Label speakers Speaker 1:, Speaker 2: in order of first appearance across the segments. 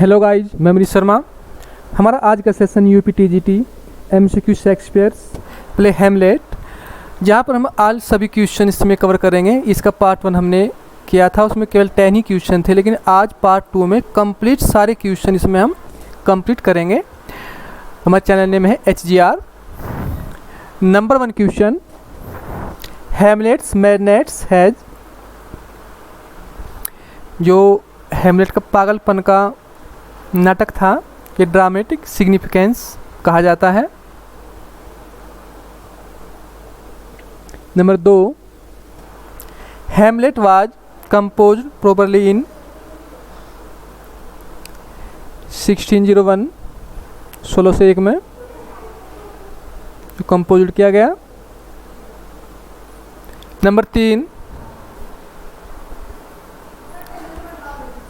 Speaker 1: Hello guys, मैं मनीष शर्मा। हमारा आज का session UP TGT MCQ Shakespeare play Hamlet, जहाँ पर हम आज सभी क्वेश्चन इसमें कवर करेंगे। इसका पार्ट 1 हमने किया था, उसमें केवल 10 ही क्वेश्चन थे, लेकिन आज पार्ट 2 में कंप्लीट सारे क्वेश्चन इसमें हम कंप्लीट करेंगे। हमारे चैनल नेम है HGR। Number 1 question, Hamlet's madness has, जो हैमलेट का पागलपन का नाटक था, ये ड्रामेटिक सिग्निफिकेंस कहा जाता है। Number 2, Hamlet was composed properly in 1601, 1601 में कंपोज किया गया। Number 3,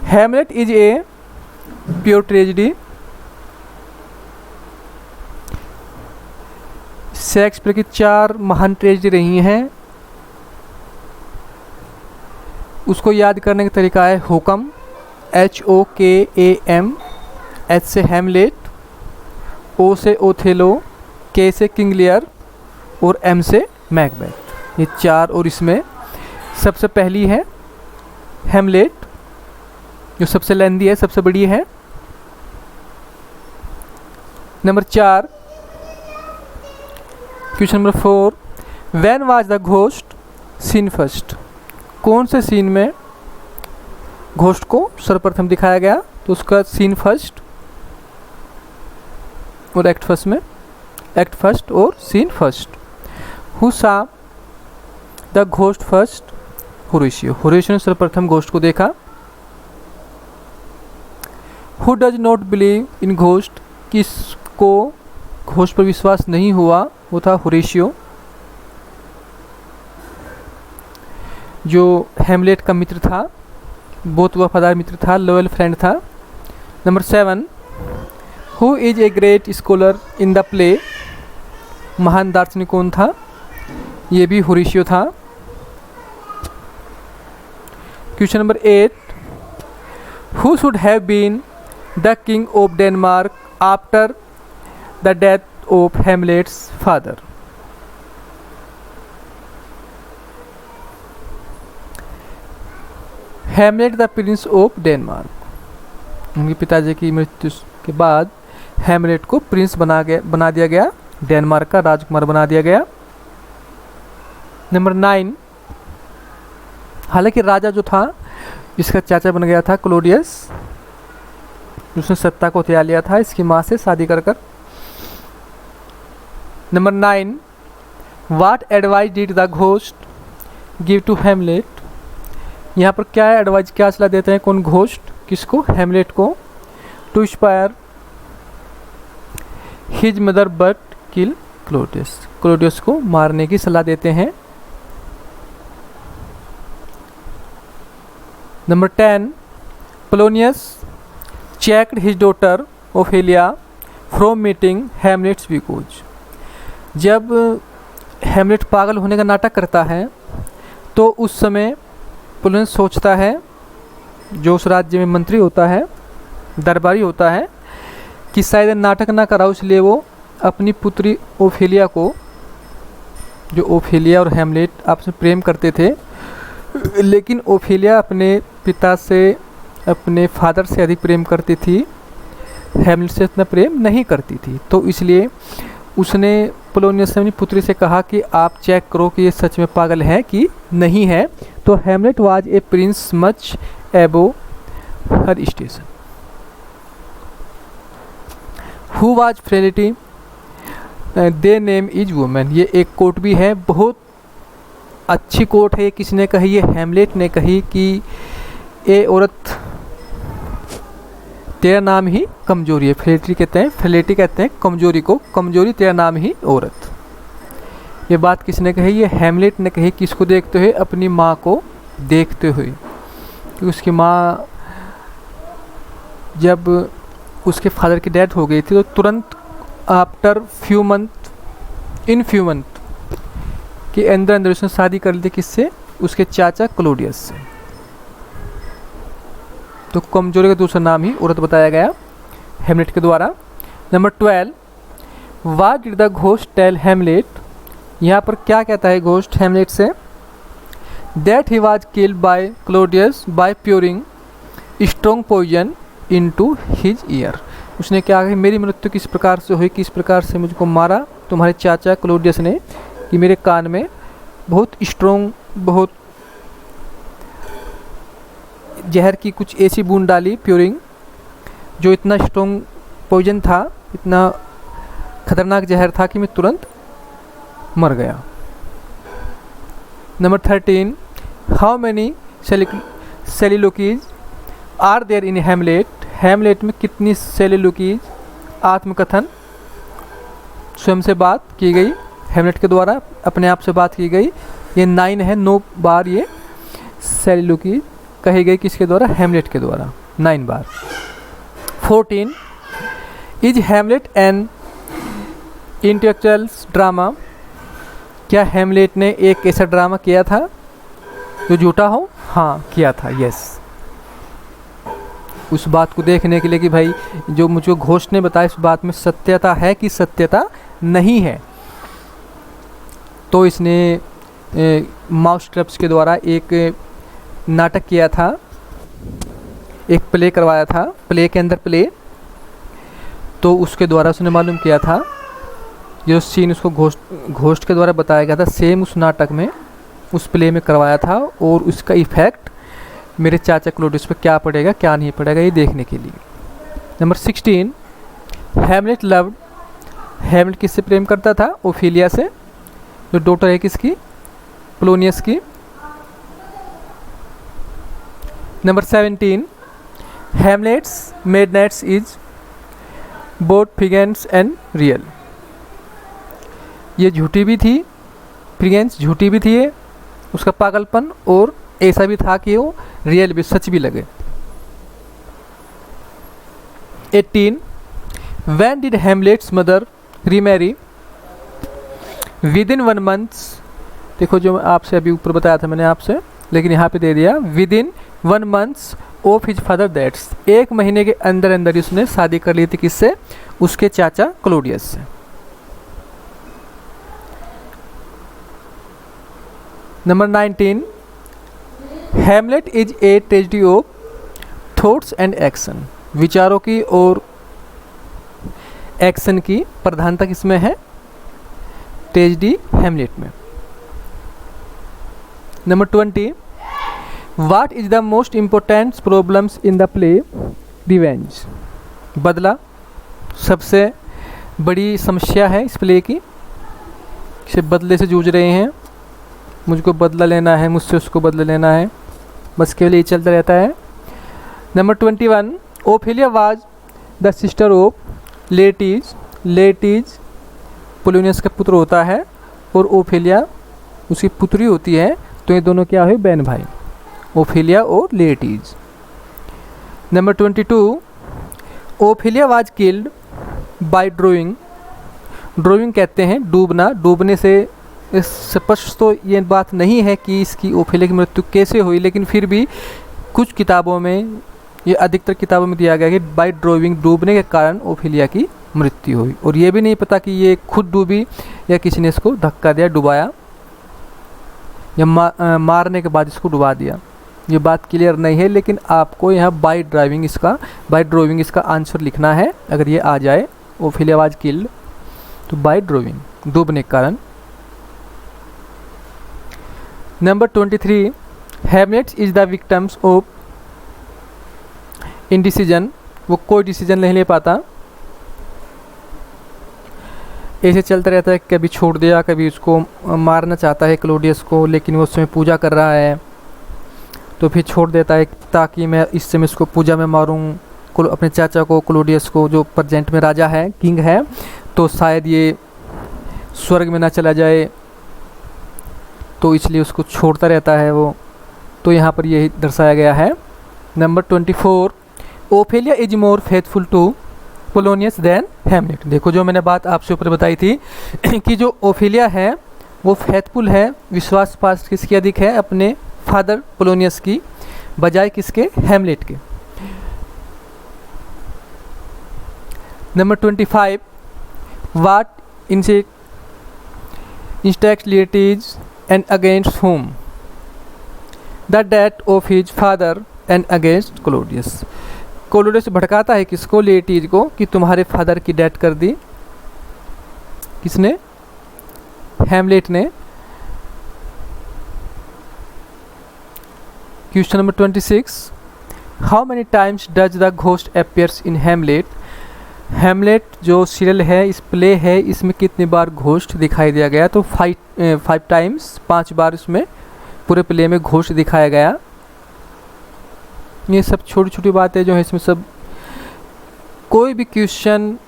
Speaker 1: Hamlet is a pure tragedy. Shakespeare की 4 महान ट्रेजेडी रही हैं, उसको याद करने का तरीका है हुकम, HOKAM, H से हैमलेट, O से ओथेलो, K से किंग लियर और M से मैकबेथ। ये 4, और इसमें सबसे पहली है हैमलेट, जो सबसे लेंदी है, सबसे बड़ी है। Number 4, question number 4, when was the ghost seen first? कौन से सीन में घोस्ट को सर्वप्रथम दिखाया गया? तो उसका सीन फर्स्ट और एक्ट फर्स्ट में, एक्ट फर्स्ट और सीन फर्स्ट। हु सा the ghost first? Horatio. Horatio ने सर्वप्रथम घोस्ट को देखा। Who does not believe in ghost? किसको घोस्ट पर विश्वास नहीं हुआ? वो था होरेशियो, जो हैमलेट का मित्र था, बहुत वफादार मित्र था, लॉयल फ्रेंड था। Number 7, who is a great scholar in the play? महान दार्शनिक कौन था? ये भी होरेशियो था। Question number 8, who should have been the king of Denmark after the death of Hamlet's father? Hamlet the prince of Denmark, उनके पिताजी की मृत्यु के बाद हैमलेट को प्रिंस बना दिया गया, डेनमार्क का राजकुमार बना दिया गया। नंबर 9, हालांकि राजा जो था, इसका चाचा बन गया था क्लोडियस, उसने सत्ता को त्याग लिया था इसकी माँ से शादी कर कर। Number 9, what advice did the ghost give to Hamlet? यहाँ पर क्या एडवाइस, क्या सलाह देते हैं कौन? घोस्ट किसको? हैमलेट को। To spare his mother but kill Claudius, Claudius को मारने की सलाह देते हैं। Number 10, Polonius checked his daughter Ophelia from meeting Hamlet's because। जब हैमलेट पागल होने का नाटक करता है तो उस समय पोलोनियस सोचता है, जो उस राज्य में मंत्री होता है, दरबारी होता है, कि शायद नाटक ना कराओ, इसलिए वो अपनी पुत्री ओफेलिया को, जो ओफेलिया और हैमलेट आपस में प्रेम करते थे, लेकिन ओफेलिया अपने पिता से, अपने फादर से अधिक प्रेम करती थी, हैमलेट से इतना प्रेम नहीं करती थी। तो इसलिए उसने पोलोनियस ने अपनी पुत्री से कहा कि आप चेक करो कि ये सच में पागल है कि नहीं है। तो Hamlet was a prince much above her station. Who was frailty thy name is woman? ये एक कोट भी है, बहुत अच्छी कोट है। किसने कही? ये हैमलेट ने कही कि ए औरत, तेरा नाम ही कमजोरी है। फ्रेलिटी कहते हैं कमजोरी को, कमजोरी तेरा नाम ही औरत। ये बात किसने कही? ये हैमलेट ने कही। किसको देखते हुए? अपनी माँ को देखते हुए, कि उसकी माँ जब उसके फादर की डेथ हो गई थी, तो तुरंत आफ्टर फ्यू मंथ के अंदर उसने शादी कर ली थी। किससे? उसके चाचा क्लोडियस से। तो कमजोरी का दूसरा नाम ही औरत बताया गया हेमलेट के द्वारा। Number 12, what did the ghost tell Hamlet, यहाँ पर क्या कहता है घोस्ट हेमलेट से? That he was killed by Claudius by pouring strong poison into his ear. उसने क्या कहा, मेरी मृत्यु किस प्रकार से हुई, किस प्रकार से मुझको मारा तुम्हारे चाचा क्लोडियस ने, कि मेरे कान में बहुत स्ट्रॉन्ग, बहुत जहर की कुछ ऐसी बूंद डाली प्योरिंग, जो इतना स्ट्रॉन्ग पॉइजन था, इतना खतरनाक जहर था कि मैं तुरंत मर गया। Number 13, how many soliloquies are there in Hamlet, Hamlet में कितनी सेलिलोकीज आत्मकथन स्वयं से बात की गई हेमलेट के द्वारा, अपने आप से बात की गई? ये 9 है, 9 बार ये सेलिलोकीज कही गई किसके द्वारा? हेमलेट के द्वारा, 9 बार। 14, is Hamlet an intellectual drama, क्या हेमलेट ने एक ऐसा ड्रामा किया था जो झूठा हो? हाँ किया था, यस। उस बात को देखने के लिए कि भाई जो मुझको घोस्ट ने बताया इस बात में सत्यता है कि सत्यता नहीं है, तो इसने माउस ट्रैप्स के द्वारा एक नाटक किया था, एक प्ले करवाया था, प्ले के अंदर प्ले, तो उसके द्वारा उसने मालूम किया था जो सीन उसको घोस्ट के द्वारा बताया गया था, सेम उस नाटक में, उस प्ले में करवाया था, और उसका इफ़ेक्ट मेरे चाचा क्लोडियस पे क्या पड़ेगा क्या नहीं पड़ेगा ये देखने के लिए। नंबर 16, हेमलेट लव्ड, हेमलेट किससे प्रेम करता था? ओफेलिया से, जो डॉटर है किसकी? पोलोनियस की। Number 17, Hamlet's madness is both feigned and real, ये झूठी भी थी, फिगेंस झूठी भी थी ये, उसका पागलपन, और ऐसा भी था कि वो रियल भी, सच भी लगे। 18, when did Hamlet's mother remarry, with in 1 month, देखो जो आपसे अभी ऊपर बताया था मैंने आपसे, लेकिन यहाँ पे दे दिया, with in 1 month of his father deaths, 1 महीने के अंदर अंदर उसने शादी कर ली थी किससे? उसके चाचा क्लोडियस से। Number 19, Hamlet is a tragedy of thoughts and action, विचारों की और एक्शन की प्रधानता किसमें है? ट्रेजेडी हेमलेट में। Number 20, what is the most important problems in the play? Revenge, बदला सबसे बड़ी समस्या है इस प्ले की, से बदले से जूझ रहे हैं, मुझको बदला लेना है, मुझसे उसको बदला लेना है, बस केवल ये चलता रहता है। Number 21, Ophelia was the sister of Laertes, Laertes Polonius का पुत्र होता है और ओफेलिया उसकी पुत्री होती है, तो ये दोनों क्या हुए? बहन भाई, ओफेलिया और Laertes. Number 22, Ophelia was killed by drowning, drowning कहते हैं डूबना, डूबने से स्पष्ट तो ये बात नहीं है कि इसकी ओफेलिया की मृत्यु कैसे हुई, लेकिन फिर भी कुछ किताबों में, ये अधिकतर किताबों में दिया गया कि बाय ड्रोइंग, डूबने के कारण ओफेलिया की मृत्यु हुई, और ये भी नहीं पता कि ये खुद डूबी या किसी ने इसको धक्का दिया, डुबाया, या मारने के बाद इसको डुबा दिया, ये बात क्लियर नहीं है। लेकिन आपको यहाँ बाय ड्रोइंग इसका आंसर लिखना है। अगर ये आ जाए ओफेलिया वाज किल्ड, तो बाय ड्रोइंग, डूबने के कारण। Number 23, Hamlet is the victims of indecision, वो कोई डिसीजन नहीं ले पाता, ऐसे चलता रहता है, कभी छोड़ दिया, कभी उसको मारना चाहता है क्लोडियस को, लेकिन वो उस समय पूजा कर रहा है, तो फिर छोड़ देता है ताकि मैं इस समय इसको पूजा में मारूं अपने चाचा को, क्लोडियस को, जो प्रेजेंट में राजा है, किंग है, तो शायद ये स्वर्ग में ना चला जाए, तो इसलिए उसको छोड़ता रहता है वो, तो यहाँ पर यही दर्शाया गया है। Number 24, Ophelia is more faithful to Polonius than Hamlet, देखो जो मैंने बात आपसे ऊपर बताई थी कि जो ओफेलिया है वो फेथफुल है, विश्वास पास किसकी अधिक है? अपने फादर पोलोनियस की बजाय किसके? हेमलेट के। Number 25, what instigates Laertes and against whom? The death of his father and against Claudius. Claudius भड़काता है किसको? लेटीज को, कि तुम्हारे फादर की डेथ कर दी। किसने? हैमलेट ने। Question number 26, how many times does the ghost appears in Hamlet? Hamlet जो सीरियल है, इस प्ले है, इसमें कितनी बार घोस्ट दिखाई दिया गया? तो 5 टाइम्स, 5 बार इसमें पूरे प्ले में घोस्ट दिखाया गया। ये सब छोटी छोटी बातें जो है इसमें सब, कोई भी क्वेश्चन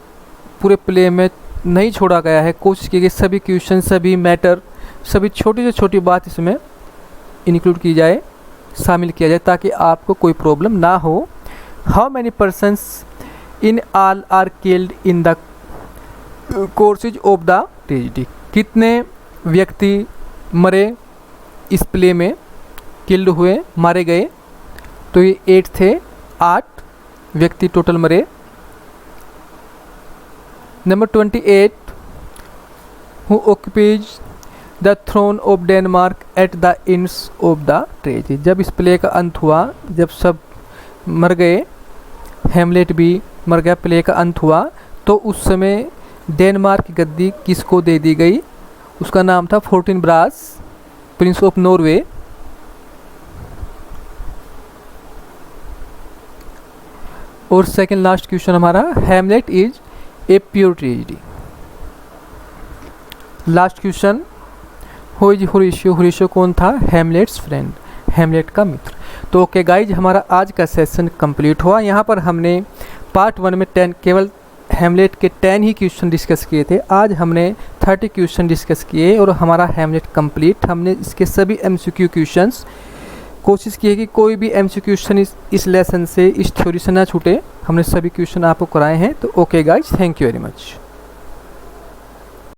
Speaker 1: पूरे प्ले में नहीं छोड़ा गया है। कोशिश की गई सभी क्वेश्चन, सभी मैटर, सभी छोटी से छोटी बात इसमें इंक्लूड की जाए, शामिल किया जाए, ताकि आपको कोई प्रॉब्लम ना हो। How many persons in all are killed in the courses of the tragedy? कितने व्यक्ति मरे इस प्ले में, किल्ड हुए, मारे गए? तो ये 8 थे, 8 व्यक्ति टोटल मरे। Number 28, who occupies the throne of Denmark at the ends of the tragedy? जब इस प्ले का अंत हुआ, जब सब मर गए, हैमलेट भी मर गया, प्ले का अंत हुआ, तो उस समय डेनमार्क की गद्दी किसको दे दी गई? उसका नाम था फोर्टिनब्रास, प्रिंस ऑफ नॉर्वे। और सेकंड लास्ट क्वेश्चन हमारा, Hamlet is a pure tragedy. Last question, who is Horatio? Horatio कौन था? हैमलेट्स फ्रेंड, हैमलेट का मित्र। तो ओके गाइज, हमारा आज का सेशन कंप्लीट हुआ। यहाँ पर हमने पार्ट 1 में 10 केवल हैमलेट के 10 ही क्वेश्चन डिस्कस किए थे। आज हमने 30 क्वेश्चन डिस्कस किए और हमारा हैमलेट कंप्लीट। हमने इसके सभी MCQ क्वेश्चंस कोशिश की है कि कोई भी MCQ क्वेश्चन इस लेसन से, इस थ्योरी से ना छूटे। हमने सभी क्वेश्चन आपको कराए हैं। तो okay guys, thank you very much.